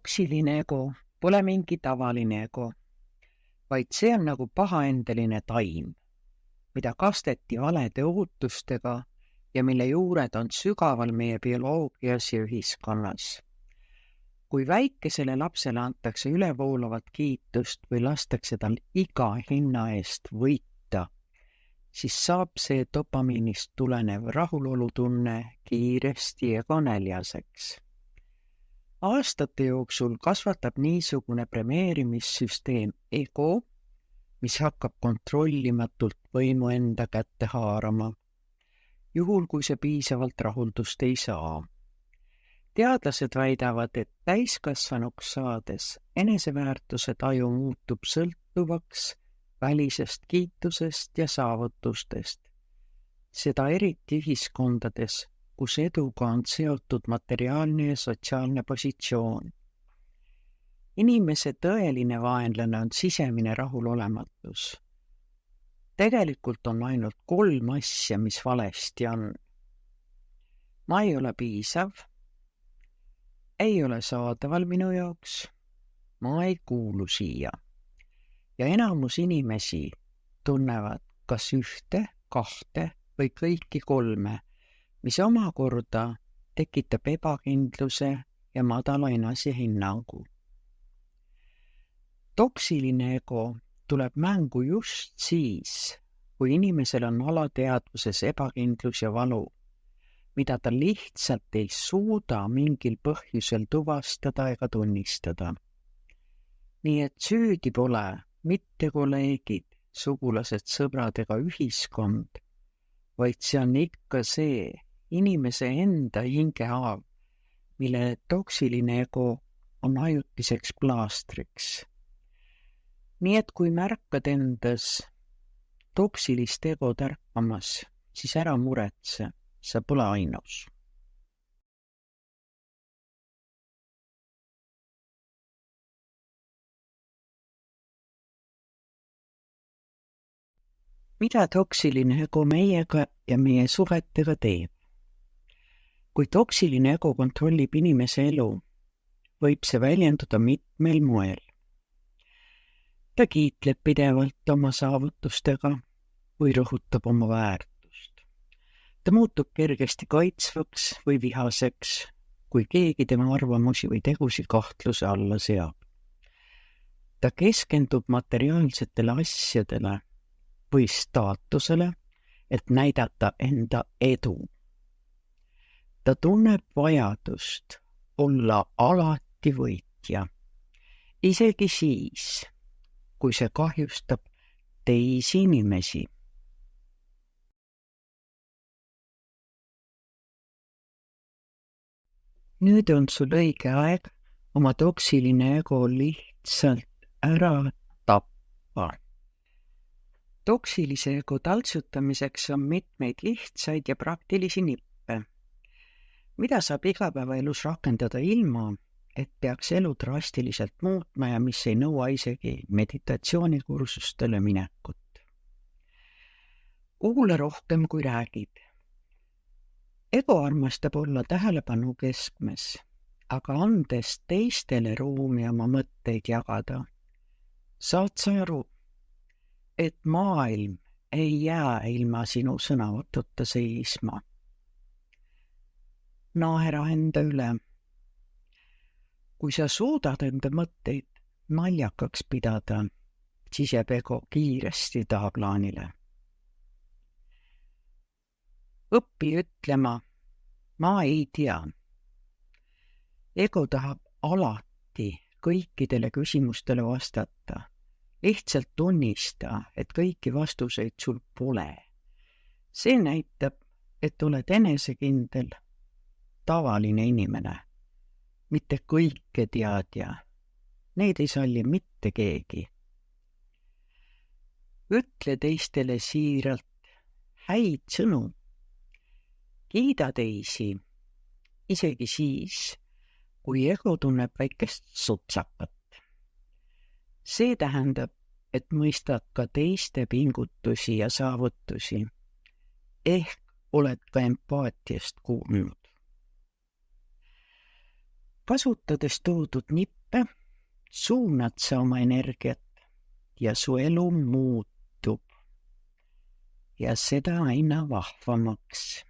Toksiline ego pole mingi tavaline ego, vaid see on nagu pahaendeline taim, mida kasteti valede ootustega ja mille juured on sügaval meie bioloogias ja ühiskonnas. Kui väikesele lapsele antakse ülevoolavat kiitust või lastakse tal iga hinna eest võita, siis saab see dopamiinist tulenev rahulolutunne kiiresti egonäljaseks. Aastate jooksul kasvatab niisugune premeerimissüsteem ego, mis hakkab kontrollimatult võimu enda kätte haarama, juhul kui see piisavalt rahuldust ei saa. Teadlased väidavad, et täiskasvanuks saades eneseväärtuse taju muutub sõltuvaks välisest kiitusest ja saavutustest. Seda eriti ühiskondades, kus eduga on seotud materiaalne ja sotsiaalne positsioon. Inimese tõeline vaenlane on sisemine rahulolematus. Tegelikult on ainult 3 asja, mis valesti on. Ma ei ole piisav, ei ole saadaval minu jaoks, ma ei kuulu siia. Ja enamus inimesi tunnevad kas 1, 2 või kõiki 3, mis omakorda tekitab ebakindluse ja madala enesehinnangu. Toksiline ego tuleb mängu just siis, kui inimesel on alateadvuses ebakindlus ja valu, mida ta lihtsalt ei suuda mingil põhjusel tuvastada ega tunnistada. Nii et süüdi pole mitte kolleegid, sugulased, sõbrad ega ühiskond, vaid see on ikka see inimese enda hingehaav, mille toksiline ego on ajutiseks plaastriks. Nii et kui märkad endas toksilist ego tärkamas, siis ära muretse, sa pole ainus. Mida toksiline ego meiega ja meie suhetega teeb? Kui toksiline ego kontrollib inimese elu, võib see väljenduda mitmel moel. Ta kiitleb pidevalt oma saavutustega või rõhutab oma väärtust. Ta muutub kergesti kaitsvaks või vihaseks, kui keegi tema arvamusi või tegusid kahtluse alla seab. Ta keskendub materiaalsetele asjadele või staatusele, et näidata enda edu. Ta tunneb vajadust olla alati võitja, isegi siis, kui see kahjustab teisi inimesi. Nüüd on sul õige aeg oma toksiline ego lihtsalt ära tappa. Toksilise ego taltsutamiseks on mitmeid lihtsaid ja praktilisi nippe, mida saab igapäevaelus rakendada ilma, et peaks elu drastiliselt muutma ja mis ei nõua isegi meditatsioonikürsustele minekut. Kuula rohkem, kui räägib. Ego armastab olla tähelepanu keskmes, aga andes teistele ruumi oma mõtteid jagada, saad sa aru, et maailm ei jää ilma sinu sõnavõtuta seisma. Naera enda üle. Kui sa suudad enda mõtteid naljakaks pidada, siis jääb ego kiiresti tahaplaanile. Õpi ütlema, ma ei tea. Ego tahab alati kõikidele küsimustele vastata. Lihtsalt tunnista, et kõiki vastuseid sul pole. See näitab, et oled enesekindel, tavaline inimene, mitte kõike teadja. Neid ei salli mitte keegi. Ütle teistele siiralt häid sõnu. Kiida teisi, isegi siis, kui ego tunneb väikest sutsakat. See tähendab, et mõistad ka teiste pingutusi ja saavutusi. Ehk oled ka empaatiast kuulnud. Kasutades toodud nippe, suunad sa oma energiat ja su elu muutub. Ja seda aina vahvamaks.